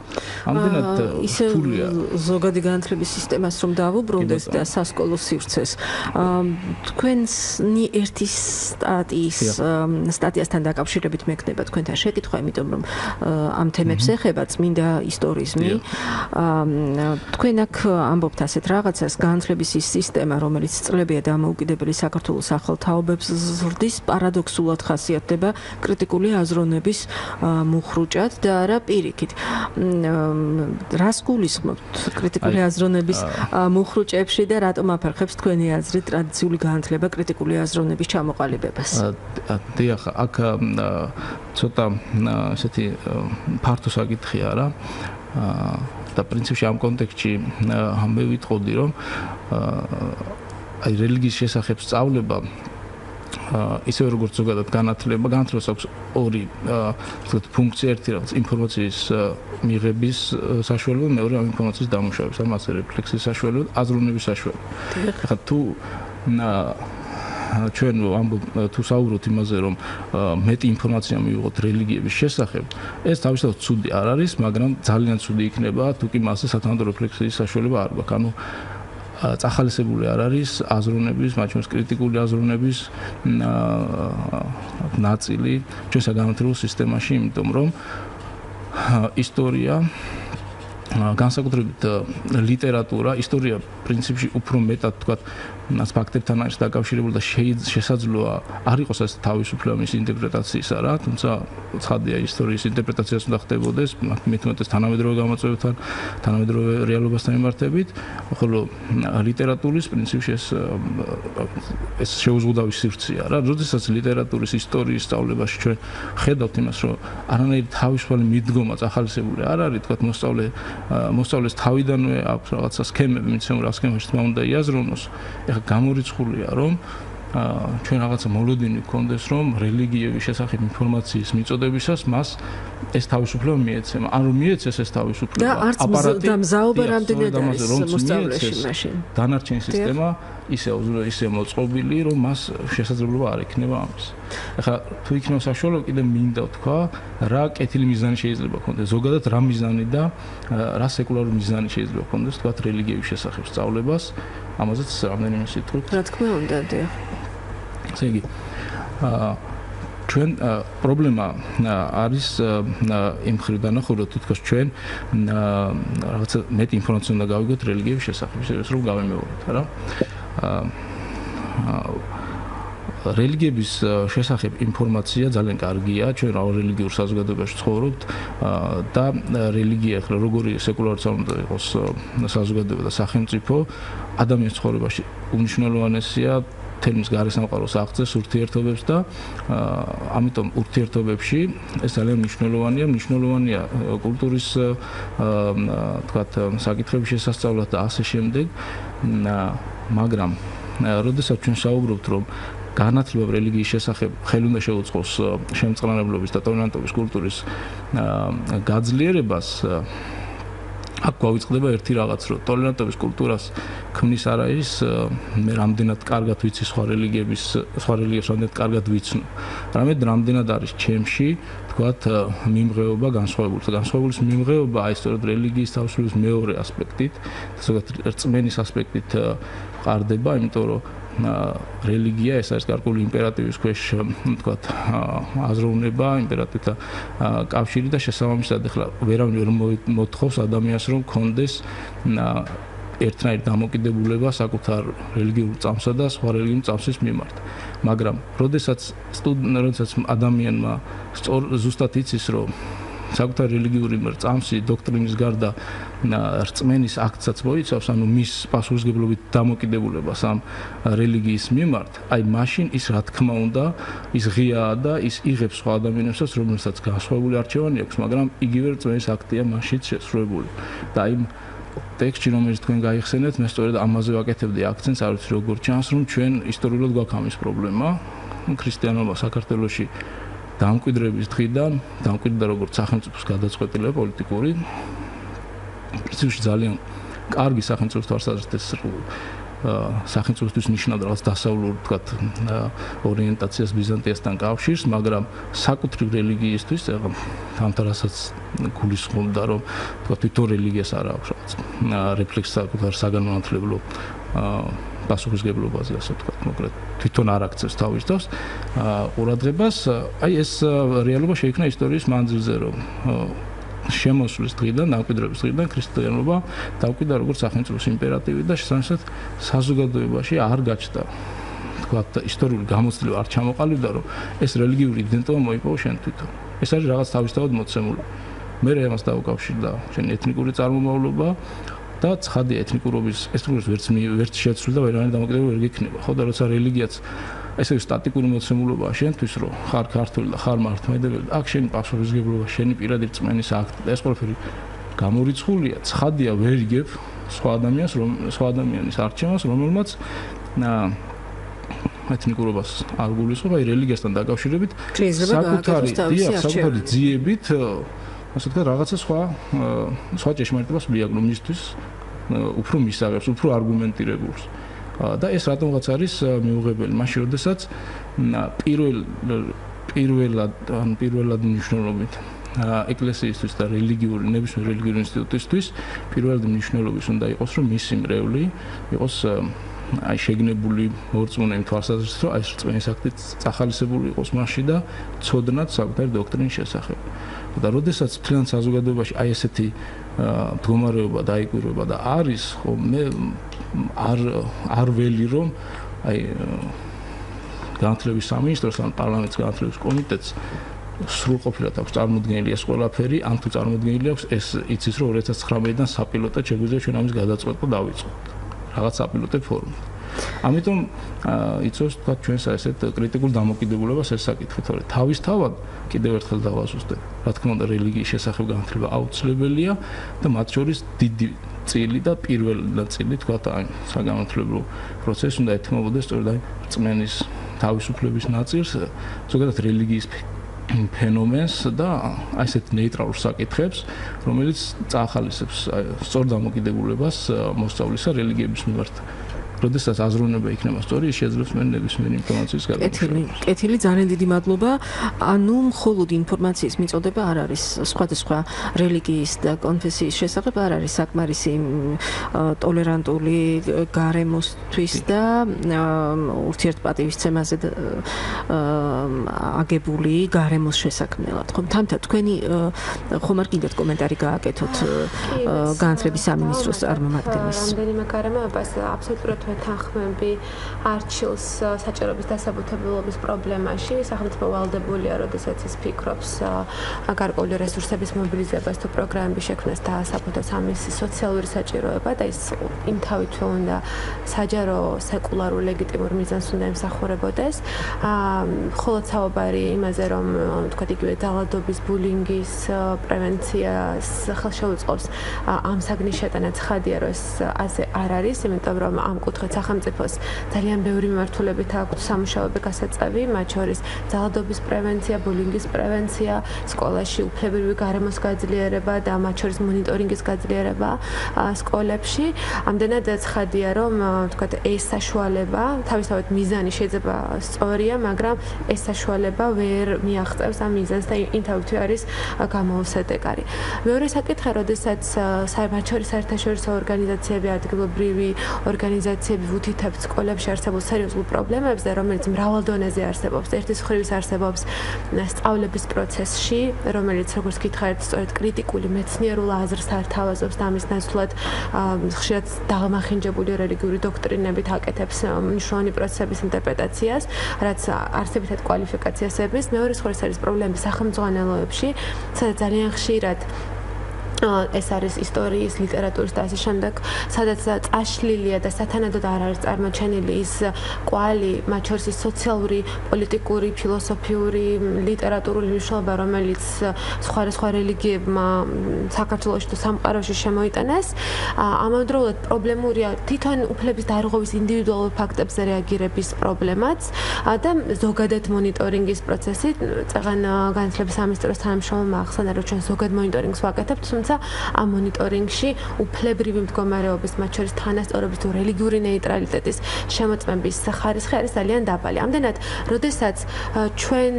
ამდენად რთულია ზოგადი განათლების სისტემას რომ დავუბრუნდეს და სასკოლო სივრცეს. თქვენი ერთი სტატიასთან დაკავშირებით მექნება თქვენთან შეკითხვა, იმიტომ რომ ამ თემებს ეხება წმინდა ისტორიზმი. თქვენ აქ ამბობთ ასეთ რაღაცას, განათლების ის სისტემა, რომელიც წლებია დამოუკიდებელი საქართველოს ახალ თაობებს ზრდის, პარადოქსულად ხასიათდება კრიტიკული აზროვნების მუხრუჭად და არა პირიქით. რას გულისხმობთ კრიტიკული აზროვნების მუხრუჭებში და რატომ აფერხებს თქვენი აზრით ტრადიციული განათლება კრიტიკული აზროვნების ჩამოყალიბებას? დიახ, აქ ცოტა ესეთი ფართო საკითხია რა. და პრინციპში ამ კონტექსტში მე ვიტყოდი, რომ აი რელიგიის შესახებ სწავლება ისე როგორც ზოგადად განათლებას აქვს ორი ფუნქცია, ერთი რაღაც ინფორმაციის მიღების საშუალება, მეორე ამ ინფორმაციის დამუშავების, ამაზე რეფლექსიის საშუალება, აზროვნების საშუალება. ახლა ჩვენ თუ საუბრობთ იმაზე, რომ მეტი ინფორმაცია მივიღოთ რელიგიების შესახებ, ეს თავისთავად ცუდი არ არის, მაგრამ ძალიან ცუდი იქნება, თუ კი მასზე სათანადო რეფლექსიის საშუალება არ გვაქვს. ანუ წახალისებული არ არის აზროვნების, მათ შორის კრიტიკული აზროვნების ნაწილი ჩვენ საგანმანათლებლო სისტემაში, იმიტომ რომ ისტორია განსაკუთრებით ლიტერატურა, ისტორია პრინციპში უფრო მეტად თქვათ ფაქტებთან არის დაკავშირებული და შესაძლოა არ იყოს ეს თავისუფლება მის ინტერპრეტაციისა რა, თუმცა ცხადია ისტორიის ინტერპრეტაციას უნდა ხდებოდეს, მithumetes თანამედროვე გამოწვევებთან, თანამედროვე რეალობასთან მიმართებით, ხოლო ლიტერატურის პრინციპში ეს შეუზღუდავი სივრცეა რა, როდესაც ლიტერატურის ისტორიის სწავლებაში ჩვენ ხედავთ იმას, რომ არანაირი თავისუფალი მიდგომა წახალისებული არ არის, თქვათ მოსწავლეს თავიდანვე აქვს რაღაცა სქემები, მიცემული სქემაში თქმა უნდა იაზროვნოს. გამორიცხულია რომ ჩვენ რაღაცა მოლოდინი გქონდეს რომ რელიგიების შესახებ ინფორმაციის მიწოდებისას მას ეს თავისუფლება მიეცემა. ან რომ მიეცეს ეს თავისუფლება აპარატი და მზაობა რამდენად არის მოსწავლეში მაშინ. დანარჩენი სისტემა ისე მოწყობილი რომ მას შესაძლებლობა არ ექნება ამის. ახლა თუ იქნება საშუალო კიდე მინდა ვთქვა რა კეთილი მიზანი შეიძლება ქონდეს ზოგადად რა მიზანი და რა სეკულარული მიზანი შეიძლება ქონდეს თქვა რელიგიების შესახებ სწავლებას ამაზეც რამდენიმე სიტყვით რა თქმა უნდა დიახ ესე იგი ჩვენ პრობლემა არის იმ მხრივ დანახულოთ თითქოს ჩვენ რაღაცა მეტ ინფორმაციას უნდა გავიგოთ რელიგიების შესახებ ისე რომ გავემეოროთ რა რელიგიების შესახებ ინფორმაცია ძალიან კარგია, ჩვენ რა რელიგიურ საზოგადოებაში ცხოვრობთ და რელიგია ახლა როგორი სეკულარული უნდა იყოს საზოგადოება და სახელმწიფო ადამიანის ცხოვრებაში უმნიშვნელოვანესია თემის გარესამყაროს აღწევს ურთიერთობებს და ამიტომ ურთიერთობებში ეს ძალიან მნიშვნელოვანია კულტურის თქვათ საკითხების შესასწავლად და ასე შემდეგ მაგრამ როდესაც ჩვენ საუბრობთ რომ განათლება რელიგიის შესახებ ხელი უნდა შეუწყოს შემწყნარებლობის და ტოლერანტობის კულტურის გაძლიერებას აქ გვავიწყდება ერთი რაღაც რომ ტოლერანტობის კულტურას ქმნის არა ის მე რამდენად კარგად ვიცი სხვა რელიგიებს რამდენად კარგად ვიცნობ რამდენად არის ჩემში თქვათ მიმღეობა განსხვავებულის მიმღეობა აი სწორედ რელიგიის თავისუფლების მეორე ასპექტით ზოგადად რწმენის ასპექტით ყარდება იმიტომ რომ რელიგია ეს არის გარკვეული იმპერატივის ქვეშ თქვათ აზროვნება იმპერატივთან კავშირი და შესაბამისად ახლა ვერავინ ვერ მოთხოვს ადამიანს რომ კონდეს ერთნაირი დამოკიდებულება საკუთარ რელიგიურ წამსა და სხვა რელიგიურ წამსის მიმართ მაგრამ როდესაც ადამიანმა ზუსტად იცის რომ საკუთარ რელიგიური წამსი დოქტრინის გარდა რწმენის აქტსაც მოიცავს, ანუ მის პასუხისმგებლობით დამოკიდებულებას ამ რელიგიის მიმართ, აი მაშინ ის რა თქმა უნდა, ის ღიაა და ის იღებს სხვა ადამიანებსაც, რომელსაც განსხვავებული არჩევანი აქვს, მაგრამ იგივე რწმენის აქტია მაშინ შესრულებული. და აი ტექსტში რომელიც თქვენ გაიხსენეთ, მე სწორედ ამაზე ვაკეთებდი აქცენტს, არ ვიცი როგორ ჩანს, რომ ჩვენ ისტორიულად გვაქვს ამის პრობლემა, ქრისტიანობა საქართველოში დამკვიდრების დღიდან დამკვიდრდა როგორც სახელმწიფოს გადაწყვეტილება პოლიტიკური პრინციპში ძალიან კარგი სახელმწიფოს თვალსაზრისით სახელმწიფოსთვის ნიშნავდა რაღაც დასავლურ თქვათ ორიენტაციას ბიზანტიასთან კავშირს მაგრამ საკუთრივ რელიგიისთვის თამთა რასაც გულისხმობდა რომ თქვათ თვითონ რელიგიას არ აქვს რაღაც რეფლექსი საკუთარ საგანმანათლებლო პასუხისმგებლობაზე ასე ვთქვათ, მოკლედ თვითონ არ აქცევს თავის თავს ყურადღებას, აი ეს რეალობა შეიქმნა ისტორიის მანძილზე, რომ შემოსვლის დღიდან, დამკვიდრების დღიდან ქრისტიანობა დავკვიდრა როგორც სახელმწიფოს იმპერატივი და შესაბამისად საზოგადოებაში არ გაჩნდა ვთქვათ ისტორიული გამოცდილება არ ჩამოყალიბდა, რომ ეს რელიგიური იდენტობა მოიპოვა შენ თვითონ. ეს არის რაღაც თავისთავად მოცემული. მე ამას დავუკავშირდა შენი ეთნიკური წარმომავლობა და ცხადია ეთნიკურობის ვერც შეცვლილ და ვერანაირი დამოკიდებულება ვერ გექნება. ხო და როცა რელიგიაც ესე სტატიკური მოცემულობაა შენთვის რომ ხარ ქართული და ხარ მართლმადიდებელი, აქ შენი პასუხისმგებლობა, შენი პირადი რწმენის აქტი და ეს ყველაფერი გამორიცხულია. ცხადია ვერ იგებ სხვა ადამიანის არჩევას, რომელმაც ეთნიკურობას არ გულისხმობს, აი რელიგიასთან დაკავშირებით საკუთარი ძიებით ასე ვთქვათ, რაღაცა სხვა ჭეშმარიტებას მიაგნო მისთვის, უფრო მისაღებს, უფრო არგუმენტირებულს. და ეს რატომღაც არის მიუღებელი, მაშინ როდესაც პირველად მნიშვნელობით ეკლესიისთვის და ნებისმიერ რელიგიური ინსტიტუტისთვის პირველად მნიშვნელობის უნდა იყოს, რომ მისი მრევლი იყოს აი შეგნებული მორწმუნე თვალსაზრისით, რომ აი რწმენის აქტით წახალისებული იყოს მასში და ცოდნათ საკუთარი დოქტრინის შესახებ. და როდესაც მთლიან საზოგადოებაში აი ესეთი მდგომარეობა დაიკვირვება და არის ხო მე არ ველი რომ აი განათლების სამინისტროს ან პარლამენტის განათლების კომიტეტს სრულყოფილად აქვს წარმოდგენილი ეს ყველაფერი, ან თუ წარმოდგენილი აქვს ეს იცის რომ 2019-დან საპილოტად შეგვიძლია ჩვენ ამის გადაწყვეტა დავიწყოთ რაღაც საპილოტე ფორუმი. ამიტომ იწევს თქვა ჩვენს ასეთ კრიტიკულ დამოკიდებულებას ეს საკითხი, თორე თავისთავად კიდევ ერთხელ დავაზუსტებ, რა თქმა უნდა რელიგიის შესახებ განათლება აუცილებელია და მათ შორის დიდი წილი და პირველი ნაწილი თქვა აი საგანმანათლებლო პროცესი უნდა ეთმობოდეს სწორედ აი რწმენის თავისუფლების ნაწილს, ზოგადად რელიგიის ფენომენს და ასეთ ნეიტრალურ საკითხებს, რომელიც წაახალისებს სწორ დამოკიდებულებას მოსწავლისა რელიგიების მიმართ. როდესაც აზროვნება იქნება სწორი, შეძლებს მე ნებისმიერი ინფორმაციის გადამუშავებას. კეთილი, ძალიან დიდი მადლობა. ანუ მხოლოდ ინფორმაციის მიწოდება არ არის სხვადასხვა რელიგიის და კონფესიის შესახებ, არ არის საკმარისი ტოლერანტული გარემოსთვის და ურთიერთპატივისცემაზე აგებული გარემოს შესაქმნელად. ხომ თამთა თქვენი ხომ არ კიდევ კომენტარი გააკეთოთ განათლების სამინისტროს წარმომადგენლის. რამდენიმე გარემოებას აბსოლუტურად ვეთანხმები არჩილს საჯარობის დასაბუთებულობის პრობლემაში. სახელმწიფო ვალდებულია, როდესაც ის ფიქრობს გარკვეული რესურსების მობილიზებას თუ პროგრამების შექმნას დაასაბუთებს ამის სოციალური საჭიროება და ის იმ თავით უნდა საჯარო სეკულარულ ლეგიტიმურ მიზანს უნდა ემსახურებოდეს. ხოლო საუბარი იმაზე, რომ თქვათ იგივე ძალადობის, ბულინგის პრევენციას ხელშეუწყობს ამ საგნის შეტანა ცხადია, რომ ეს ასე არ არის, იმიტომ რომ ამ კუთხით სახელმწიფოს ძალიან ბევრი მიმართულებით აქვს სამუშაოები გასაწევი, მათ შორის ძალადობის პრევენცია, ბულინგის პრევენცია, სკოლაში უფლებრივი გარემოს გაძლიერება და მათ შორის მონიტორინგის გაძლიერება სკოლებში. ამდენად ცხადია, რომ თქვათ ეს საშუალება, თავისთავად მიზანი შეიძლება სწორია, მაგრამ ეს საშუალება ვერ მიაღწევს ამ მიზანს და იმ თავით არის გამოუსადეგარი. მეორე საკითხი, როდესაც მათ შორის საერთაშორისო ორგანიზაციები, ადგილობრივი ორგანიზაციები ვუთითებთ სკოლებში არსებულ სერიოზულ პრობლემებს და რომელიც მრავალ დონეზე არსებობს, ერთის მხრივ არსებობს სწავლების პროცესში, რომელიც როგორც გითხარით, სწორედ კრიტიკული მეცნიერულ აზრს ართავაზობს და ამის ნაცვლად ხშირად დაღმახინჯებული რელიგიური დოქტრინებით აკეთებს მნიშვნელოვანი პროცესების ინტერპრეტაციას, რაც არსებითად კვალიფიკაციას ებრის. მეორე მხრივ არის პრობლემები სახელმძღვანელოებში, სადაც ძალიან ხშირად ეს არის ისტორიის, ლიტერატურის და ასე შემდეგ, სადაც წაშლილია და სათანადოდ არ არის წარმოჩენილი ის კვალი, მათ შორის ის სოციალური, პოლიტიკური, ფილოსოფიური, ლიტერატურული მნიშვნელობა, რომელიც სხვა რელიგიებმა საქართველოში თუ სამყაროში შემოიტანეს. ამავდროულად პრობლემურია თვითონ უფლების დარღვევის ინდივიდუალურ ფაქტებზე რეაგირების პრობლემაც და ზოგადად მონიტორინგის პროცესი. წეგან განათლების სამინისტროს თანამშრომელმა ახსენა, რომ ჩვენ ზოგად მონიტორინგს ვაკეთებთ, ამ მონიტორინგში უფლებრივი მდგომარეობის, მათ შორის თანასწორობის თუ რელიგიური ნეიტრალიტეტის შემოწმების ხარისხი არის ძალიან დაბალი. ამდენად, როდესაც ჩვენ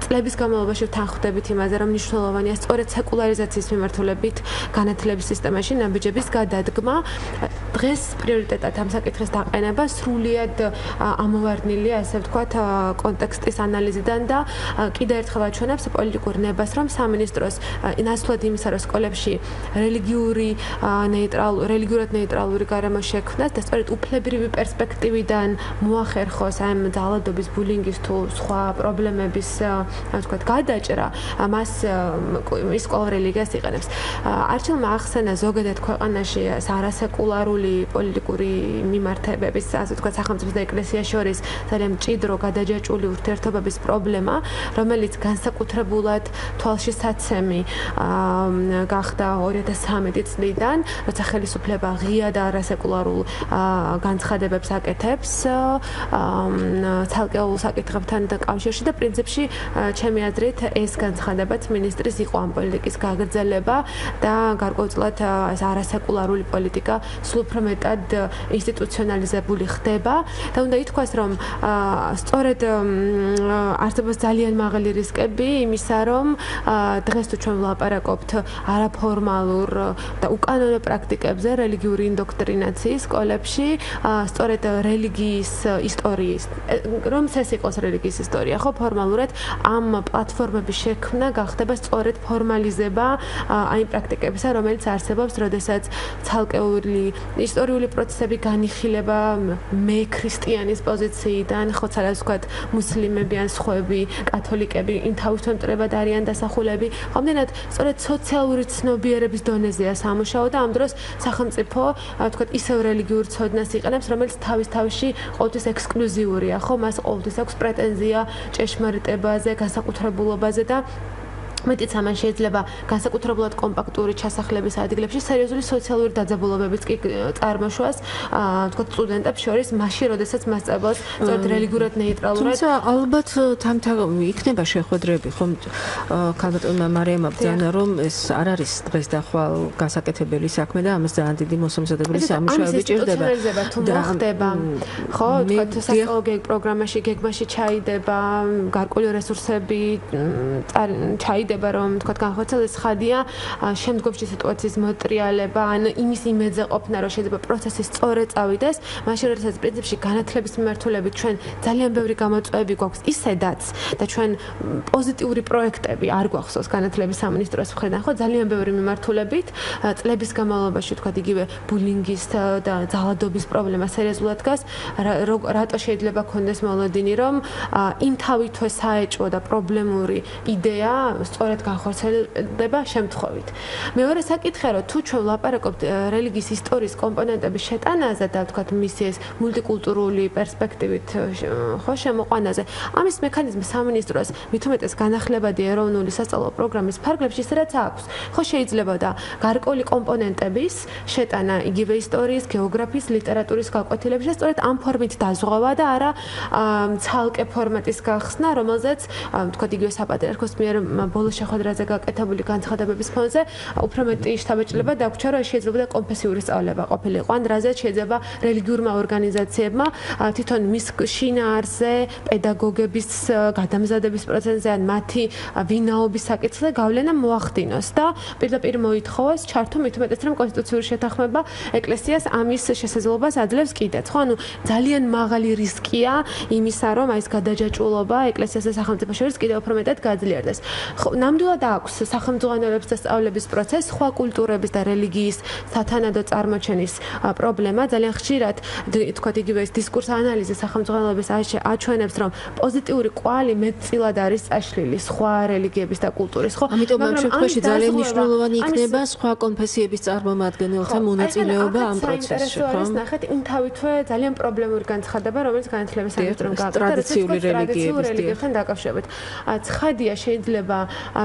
წლების განმავლობაში ვთანხმდებით იმაზე, რომ მნიშვნელოვანია სწორედ სეკულარიზაციის მიმართულებით განათლების სისტემაში ნაბიჯების გადადგმა, დღეს პრიორიტეტად ამ საკითხის დაყენება სრულიად ამოვარდნილია, ასე ვთქვათ, კონტექსტის ანალიზიდან და კიდევ ერთხელ აჩვენებს პოლიტიკურ ნებას, რომ სამინისტროს ნაცვლად იმისა, რომ სკოლებში რელიგიურად ნეიტრალური გარემო შექმნას და სწორედ უფლებრივი პერსპექტივიდან მოახერხოს ამ ძალადობის, ბულინგის თუ სხვა პრობლემების, ვთქვათ, გადაჭრა, მას ის სკოლა რელიგიას იყენებს. არჩილმა ახსენა ზოგადად ქვეყანაში არასეკულარული პოლიტიკური მიმართებების, ასე ვთქვათ, სახელმწიფოს და ეკლესიას შორის ძალიან მჭიდრო გადაჯაჭვული ურთიერთობების პრობლემა, რომელიც განსაკუთრებულად თვალშისაცემი გახდა 2013 წლიდან, როცა ხელისუფლება ღია და არასეკულარულ განცხადებებს აკეთებს ცალკეულ საკითხებთან კავშირში და პრინციპში ჩემი აზრით ეს განცხადებაც მინისტრის იყო ამ პოლიტიკის გაგრძელება და გარკვეულწილად ეს არასეკულარული პოლიტიკა სულ უფრო მეტად ინსტიტუციონალიზებული ხდება და უნდა ითქვას, რომ სწორედ არსებობს ძალიან მაღალი რისკები იმისა, რომ დღეს თუ ჩვენ ვლაპარაკობთ არაფორმალურ და უკანონო პრაქტიკებზე რელიგიური ინდოქტრინაციის სკოლებში, სწორედ რელიგიის ისტორიის, რომ ეს იყოს რელიგიის ისტორია, ხო ფორმალურად ამ პლატფორმების შექმნა გახდება სწორედ ფორმალიზება აი პრაქტიკებისა, რომელიც არსებობს, როდესაც ცალკეული ისტორიული პროცესები განიხილება მე ქრისტიანის პოზიციიდან, ხო ცალკე ვთქვათ, მუსლიმები ან სხვები, კათოლიკები იმ თავისუფლებად არიან დასახულები. ამდენად სწორედ სოციალური ცნობიერების დონეზეა სამუშაო და ამ დროს სახელმწიფო, ვთქვათ, ისევ რელიგიურ ცოდნას იყენებს, რომელიც თავის-თავში ყოველთვის ექსკლუზიურია, ხო, მას ყოველთვის აქვს პრეტენზია ჭეშმარიტებაზე, განსაკუთრებულობაზე და მეტიც ამან შეიძლება განსაკუთრებულად კომპაქტური ჩასახლების ადგილებში სერიოზული სოციალური დაძაბულობებიც კი წარმოშვას, ვთქვათ, სტუდენტებს შორის, მაშინ, როდესაც მასწავლებლად სწორედ რელიგიურად ნეიტრალურად. თუმცა ალბათ თამთა იქნება შეხვედრები, ხომ? ქალბატონმა მარიამმა ბრძანა, რომ ეს არ არის დღეს და ხვალ გასაკეთებელი საქმე და ამას ძალიან დიდი მოსამზადებელი სამუშაოები ჭირდება. თუ მოხდება, ხო, ვთქვათ, სასწავლო პროგრამაში, გეგმაში ჩაიდება, გარკვეული რესურსები ჩაიდება, რომ თქვა განხორციელდეს ხადია შემდგომში სიტუაციის მოტრიალება ან იმის იმედზე ყოფნა რომ შეიძლება პროცესი სწორედ წავიდეს მაშინ როდესაც პრინციპში განათლების მიმართულებით ჩვენ ძალიან ბევრი გამოწვევები გვაქვს ისედაც და ჩვენ პოზიტიური პროექტები არ გვახსოვს განათლების სამინისტროს მხრიდან ხო ძალიან ბევრი მიმართულებით წლების განმავლობაში თქვა იგივე ბულინგის და ძალადობის პრობლემა სერიოზულად დგას რატო შეიძლება ქონდეს მოლოდინი რომ იმ თავითვე საეჭვო და პრობლემური იდეა სწორედ განხორციელდება შემთხვევით. მეორე საკითხია, რომ თუ ჩვენ ვლაპარაკობთ რელიგიის ისტორიის კომპონენტების შეტანაზე და ვთქვათ მისი ეს მულტიკულტურული პერსპექტივით ხო შემოყვანაზე, ამის მექანიზმი სამინისტროს მით უმეტეს განახლებადი ეროვნული სასწავლო პროგრამის ფარგლებში სადაც აქვს. ხო შეიძლება და გარკვეული კომპონენტების შეტანა იგივე ისტორიის, გეოგრაფიის, ლიტერატურის გაკვეთილებში და სწორედ ამ ფორმით დაზღვევა და არა ცალკე ფორმატის გახსნა, რომელზეც ვთქვათ იგივე საპატრიარქოს მიერ ბოლო შეხვედრაზე გაკეთებული განცხადებების ფონზე უფრო მეტი შთაბეჭდილება დაგვრჩა, რომ შეიძლება და კონფესიური სწავლება ყოფილიყო, ან რაზეც შეიძლება რელიგიურმა ორგანიზაციებმა თვითონ მის შინაარსზე, პედაგოგების გადამზადების პროცესზე ან მათი ვინაობის საკითხზე გავლენა მოახდინოს და პირდაპირ მოითხოვოს ჩართვა მით უმეტეს რომ კონსტიტუციური შეთანხმება ეკლესიას ამის შესაძლებლობას აძლევს კიდეც. ხო, ანუ ძალიან მაღალი რისკია იმისა, რომ აი ეს გადაჯაჭვულობა ეკლესიასა და სახელმწიფოს შორის კიდევ უფრო მეტად გაძლიერდეს. ნამდვილად აქვს სახელმძღვანელოების და სწავლების პროცესს სხვა კულტურების და რელიგიის სათანადო წარმოჩენის პრობლემა ძალიან ხშირად თქვათ იგივე ეს დისკურს ანალიზი სახელმძღვანელოების აჩვენებს რომ პოზიტიური კვალი მეტწილად არის წაშლილი სხვა რელიგიების და კულტურის ხო ამიტომ ამ შემთხვევაში ძალიან მნიშვნელოვანი იქნება სხვა კონფესიების წარმომადგენელთა მონაწილეობა ამ პროცესში ხო არის ნახეთ იმ თავითვე ძალიან პრობლემური განცხადება რომელიც განათლების სამინისტრომ გააკეთა ტრადიციული რელიგიებთან დაკავშირებით ცხადია შეიძლება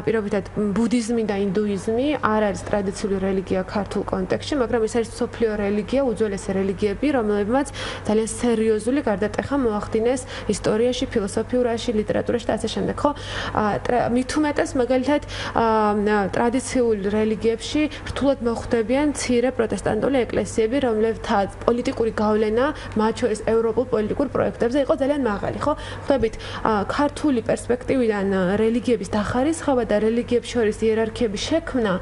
პირობითად ბუდიზმი და ინდუიზმი არ არის ტრადიციული რელიგია ქართულ კონტექსტში, მაგრამ ეს არის სოფლიო რელიგია, უძველესი რელიგიები, რომლებმაც ძალიან სერიოზული გარდატეხა მოახდინეს ისტორიაში, ფილოსოფიურაში, ლიტერატურაში და ასე შემდეგ, ხო? მით უმეტეს მაგალითად ტრადიციულ რელიგიებში რთულად მოხვდებიან მცირე პროტესტანტული ეკლესიები, რომლებთაც პოლიტიკური გავლენა მათ შორის ევროპულ პოლიტიკურ პროექტებზე იყო ძალიან მაღალი, ხო? ხვდებით, ქართული პერსპექტივიდან რელიგიების დახარისხება და რელიგიებს შორის იერარქიების შექმნა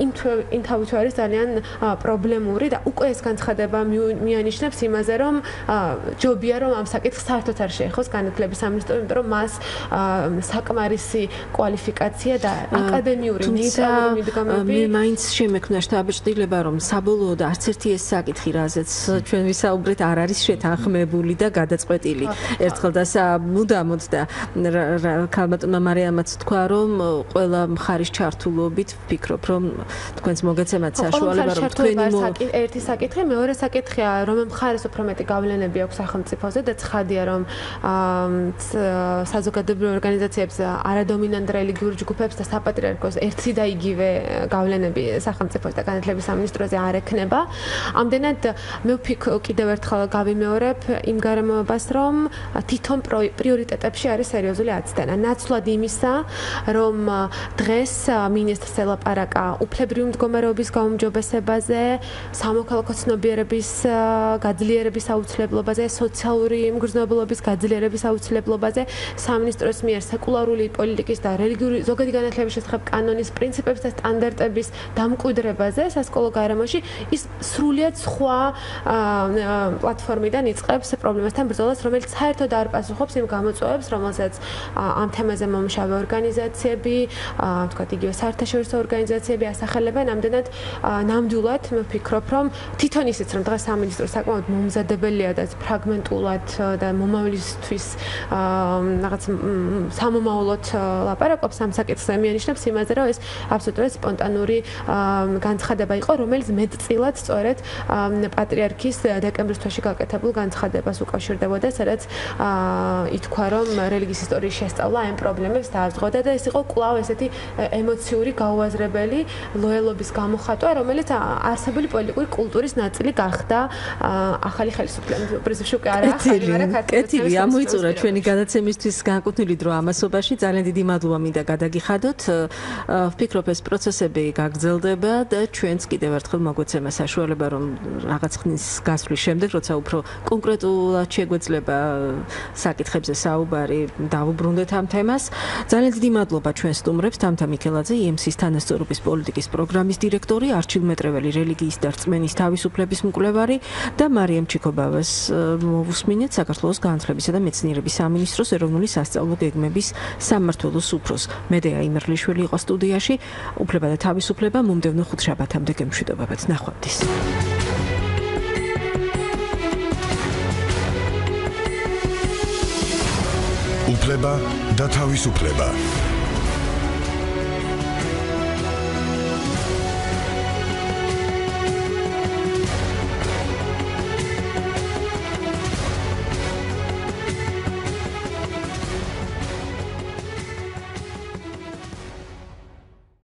იმ თავითვე არის ძალიან პრობლემური და უკვე ეს განცხადება მიანიშნებს იმაზე, რომ ჯობია რომ ამ საკითხს საერთოდ არ შეეხოს განათლების სამინისტრო, იმიტომ რომ მას საკმარისი კვალიფიკაცია და აკადემიური ნეიტრალური მიდგომები მე მაინც შემექმნა შთაბეჭდილება, რომ საბოლოოდ არც ერთი ეს საკითხი, რაზეც ჩვენ ვისაუბრეთ, არ არის შეთანხმებული და გადაწყვეტილი. ერთხელ და მუდამოდ და ქალბატონმა მარიამაც თქვა, რომ ყველა მხარის ჩართულობით ვფიქრობ, რომ თქვენს მოგეცემათ საშუალება, რომ თქვენი ერთი საკითხი, მეორე საკითხია, რომ მხარეს უფრო მეტი გავლენები აქვს სახელმწიფოზე და ცხადია, რომ საზოგადოებრივ ორგანიზაციებს, არადომინანტ რელიგიურ ჯგუფებს და საპატრიარქოს ერთი და იგივე გავლენები სახელმწიფოს და განათლების სამინისტროზე არ ექნება. ამდენად მე ვფიქრობ კიდევ ერთხელ გავიმეორებ იმ გარემოებას, რომ თვითონ პრიორიტეტებში არის სერიოზული აცდენა. ნაცვლად იმისა, რომ დღეს მინისტრს ელაპარაკა უფლებრივი მდგომარეობის გაუმჯობესებაზე, სამოქალაქო ცნობიერების გაძლიერების აუცილებლობაზე, სოციალური მგრძნობელობის გაძლიერების აუცილებლობაზე, სამინისტროს მიერ სეკულარული პოლიტიკის და რელიგიური ზოგადი განათლების შესახებ კანონის პრინციპების და სტანდარტების დამკვიდრებაზე სასკოლო გარემოში, ის სრულიად სხვა პლატფორმიდან იწყებს პრობლემასთან ბრძოლას, რომელიც საერთოდ არ პასუხობს იმ გამოწვევებს, რომელსაც ამ თემაზე მომუშავე ორგანიზაციები, თქვათ იგივე საერთაშორისო ორგანიზაციები ასახელებენ. ამდენად ნამდვილად მე ვფიქრობ, რომ თვითონ ისიც რომ დღეს სამინისტრო საკმაოდ მომზადებელია და ფრაგმენტულად და მომავლისთვის რაღაც სამომავლოდ ლაპარაკობს ამ საკითხზე, მიანიშნებს იმაზე, რომ ეს აბსოლუტურად სპონტანური განცხადება იყო, რომელიც მეტწილად სწორედ პატრიარქის დეკემბრის თვეში გაკეთებულ განცხადებას უკავშირდებოდა, სადაც ითქვა, რომ რელიგიის ისტორიის შესწავლა ამ პრობლემებს დააზღვეოდა და ეს იყო კვლავ ესეთი ემოციური გაუაზრებელი ლოიალობის გამოხატვა, რომელიც არსებული პოლიტიკური კულტურის ნაწილი გახდა ახალი ხელისუფლების პრინციპში უკვე არა ახალი, მაგრამ კეთილი ამოიწურა ჩვენი გადაცემისთვის განკუთვნილი დრო ამასობაში. ძალიან დიდი მადლობა მინდა გადაგიხადოთ. ვფიქრობ ეს პროცესები გაგრძელდება და ჩვენც კიდევ ერთხელ მოგვეცემა საშუალება, რომ რაღაც ხნის გასვლის შემდეგ, როცა უფრო კონკრეტულად შეგვეძლება საკითხებზე საუბარი, დავუბრუნდეთ ამ თემას. ძალიან დიდი მადლობა ჩვენ სტუმრებს, თამთა მიქელაძე, EMC-ის თანასწორობის პოლიტიკის პროგრამის დირექტორი, არჩილ მეტრეველი რელიგიის და რწმენის თავისუფლების მკვლევარი და მარიამ ჩიქობავას მოვუსმინეთ საქართველოს განათლებისა და მეცნიერების სამინისტროს ეროვნული სასწავლო გეგმების სამმართველოს უფროს. მედეა იმერლიშვილი იყო სტუდიაში. უფლება და თავისუფლება მომდევნო ხუთშაბათამდე გემშვიდობებთ. ნახვამდის. უფლება და თავისუფლება.